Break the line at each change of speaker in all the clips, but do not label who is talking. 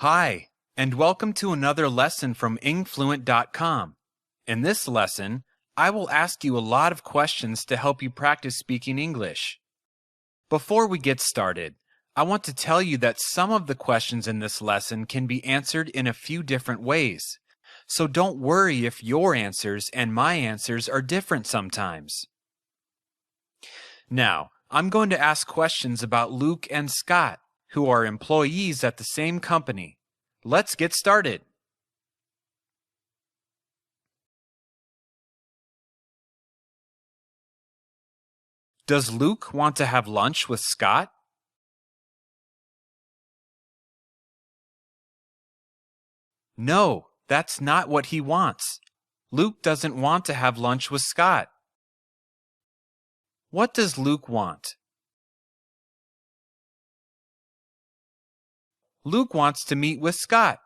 Hi, and welcome to another lesson from ingfluent.com. In this lesson, I will ask you a lot of questions to help you practice speaking English. Before we get started, I want to tell you that some of the questions in this lesson can be answered in a few different ways. So don't worry if your answers and my answers are different sometimes. Now, I'm going to ask questions about Luke and Scott, who are employees at the same company. Let's get started. Does Luke want to have lunch with Scott? No, that's not what he wants. Luke doesn't want to have lunch with Scott. What does Luke want? Luke wants to meet with Scott.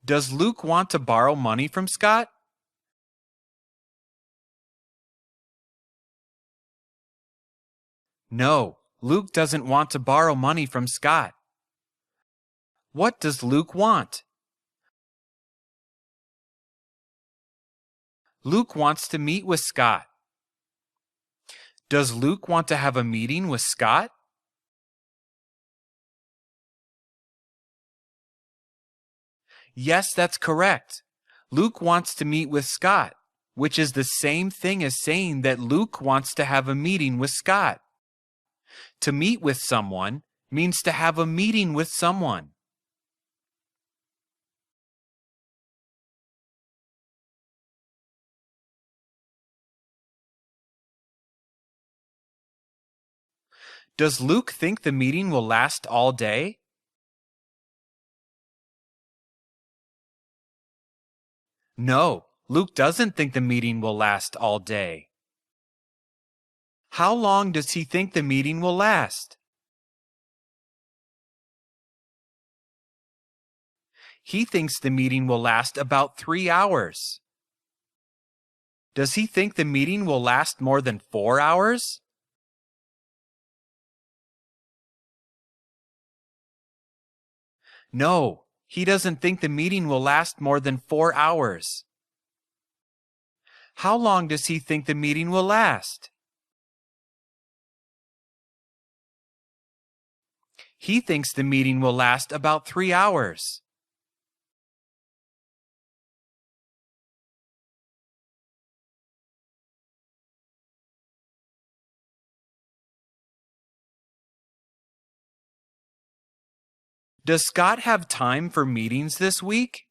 Does Luke want to borrow money from Scott? No, Luke doesn't want to borrow money from Scott. What does Luke want? Luke wants to meet with Scott. Does Luke want to have a meeting with Scott? Yes, that's correct. Luke wants to meet with Scott, which is the same thing as saying that Luke wants to have a meeting with Scott. To meet with someone means to have a meeting with someone. Does Luke think the meeting will last all day? No, Luke doesn't think the meeting will last all day. How long does he think the meeting will last? He thinks the meeting will last about 3 hours. Does he think the meeting will last more than 4 hours? No, he doesn't think the meeting will last more than 4 hours. How long does he think the meeting will last? He thinks the meeting will last about 3 hours. Does Scott have time for meetings this week?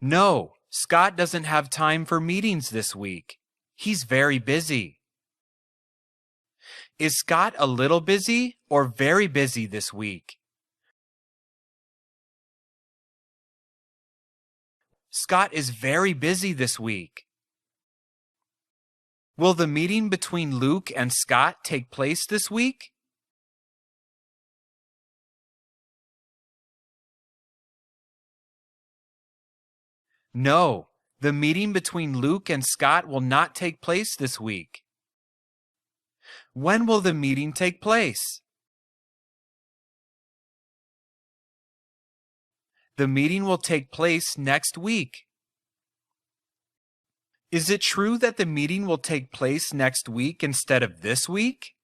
No, Scott doesn't have time for meetings this week. He's very busy. Is Scott a little busy or very busy this week? Scott is very busy this week. Will the meeting between Luke and Scott take place this week? No, the meeting between Luke and Scott will not take place this week. When will the meeting take place? The meeting will take place next week. Is it true that the meeting will take place next week instead of this week?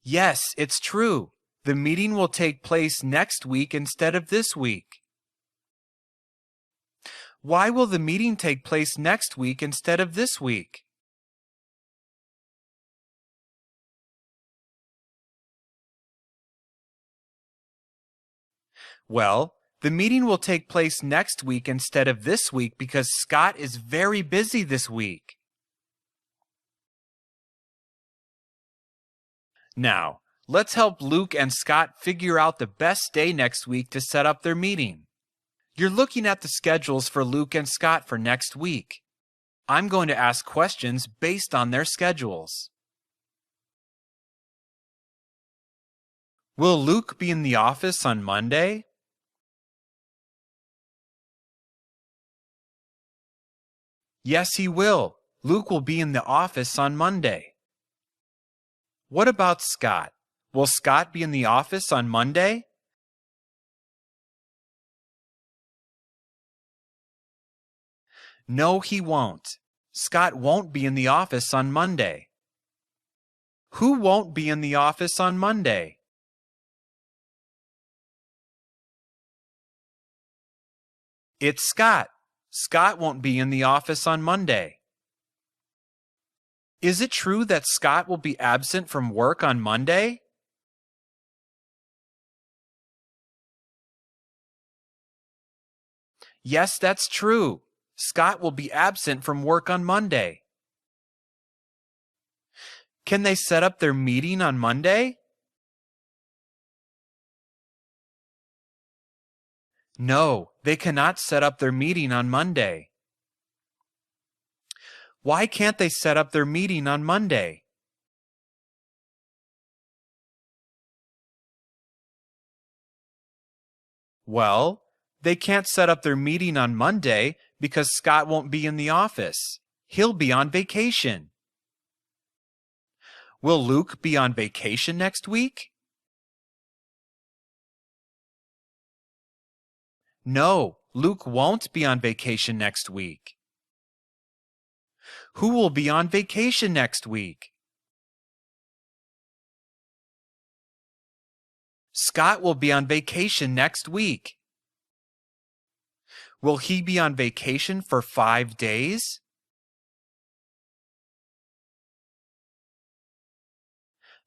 Yes, it's true. The meeting will take place next week instead of this week. Why will the meeting take place next week instead of this week? Well, the meeting will take place next week instead of this week because Scott is very busy this week. Now, let's help Luke and Scott figure out the best day next week to set up their meeting. You're looking at the schedules for Luke and Scott for next week. I'm going to ask questions based on their schedules. Will Luke be in the office on Monday? Yes, he will. Luke will be in the office on Monday. What about Scott? Will Scott be in the office on Monday? No, he won't. Scott won't be in the office on Monday. Who won't be in the office on Monday? It's Scott. Scott won't be in the office on Monday. Is it true that Scott will be absent from work on Monday? Yes, that's true. Scott will be absent from work on Monday. Can they set up their meeting on Monday? No, they cannot set up their meeting on Monday. Why can't they set up their meeting on Monday? Well, they can't set up their meeting on Monday because Scott won't be in the office. He'll be on vacation. Will Luke be on vacation next week? No, Luke won't be on vacation next week. Who will be on vacation next week? Scott will be on vacation next week. Will he be on vacation for 5 days?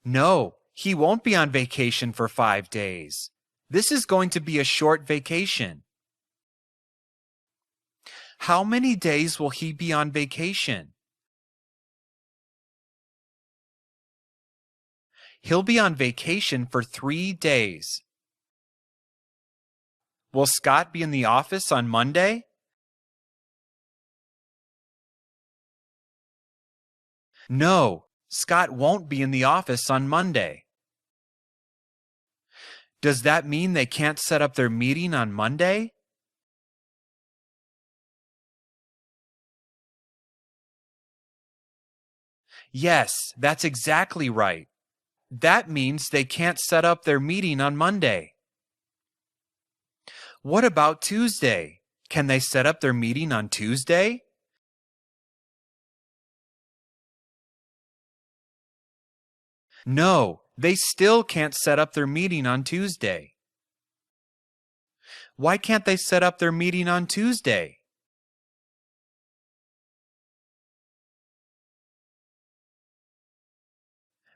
No, he won't be on vacation for 5 days. This is going to be a short vacation. How many days will he be on vacation? He'll be on vacation for 3 days. Will Scott be in the office on Monday? No, Scott won't be in the office on Monday. Does that mean they can't set up their meeting on Monday? Yes, that's exactly right. That means they can't set up their meeting on Monday. What about Tuesday? Can they set up their meeting on Tuesday? No, they still can't set up their meeting on Tuesday. Why can't they set up their meeting on Tuesday?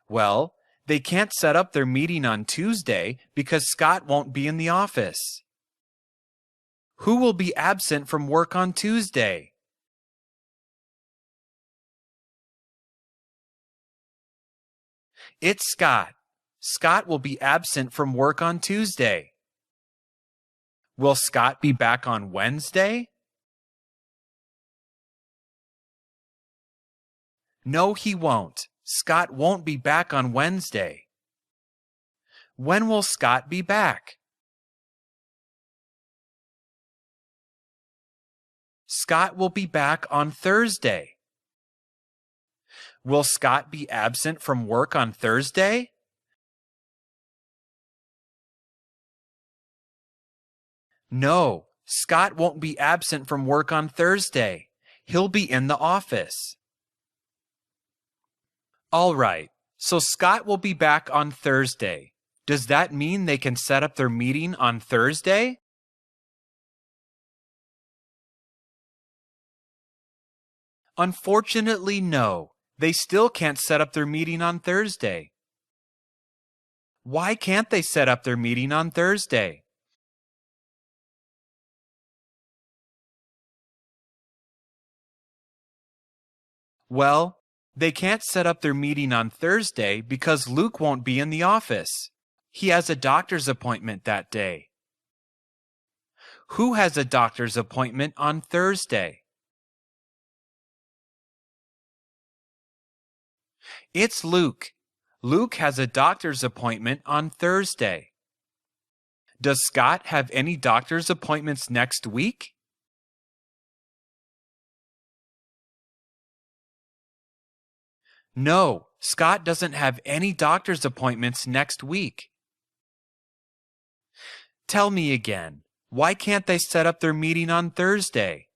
Well, they can't set up their meeting on Tuesday because Scott won't be in the office. Who will be absent from work on Tuesday? It's Scott. Scott will be absent from work on Tuesday. Will Scott be back on Wednesday? No, he won't. Scott won't be back on Wednesday. When will Scott be back? Scott will be back on Thursday. Will Scott be absent from work on Thursday? No, Scott won't be absent from work on Thursday. He'll be in the office. All right, so Scott will be back on Thursday. Does that mean they can set up their meeting on Thursday? Unfortunately, no. They still can't set up their meeting on Thursday. Why can't they set up their meeting on Thursday? Well, they can't set up their meeting on Thursday because Luke won't be in the office. He has a doctor's appointment that day. Who has a doctor's appointment on Thursday? It's Luke. Luke has a doctor's appointment on Thursday. Does Scott have any doctor's appointments next week? No, Scott doesn't have any doctor's appointments next week. Tell me again, why can't they set up their meeting on Thursday?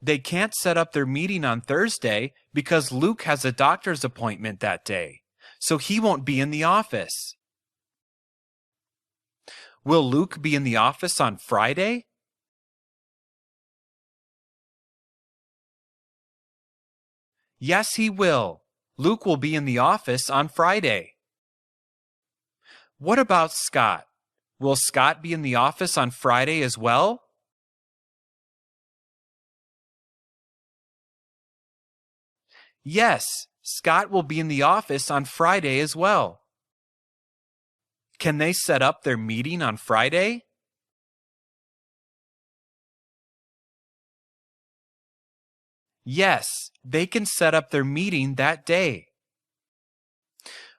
They can't set up their meeting on Thursday because Luke has a doctor's appointment that day, so he won't be in the office. Will Luke be in the office on Friday? Yes, he will. Luke will be in the office on Friday. What about Scott? Will Scott be in the office on Friday as well? Yes, Scott will be in the office on Friday as well. Can they set up their meeting on Friday? Yes, they can set up their meeting that day.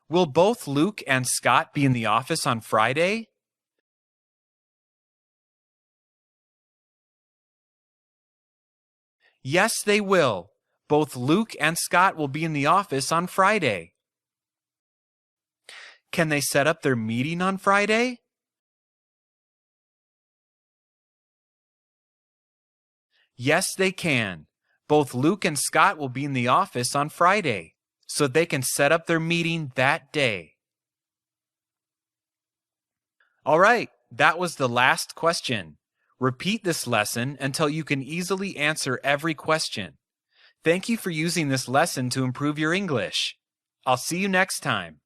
Will both Luke and Scott be in the office on Friday? Yes, they will. Both Luke and Scott will be in the office on Friday. Can they set up their meeting on Friday? Yes, they can. Both Luke and Scott will be in the office on Friday, so they can set up their meeting that day. All right, that was the last question. Repeat this lesson until you can easily answer every question. Thank you for using this lesson to improve your English. I'll see you next time.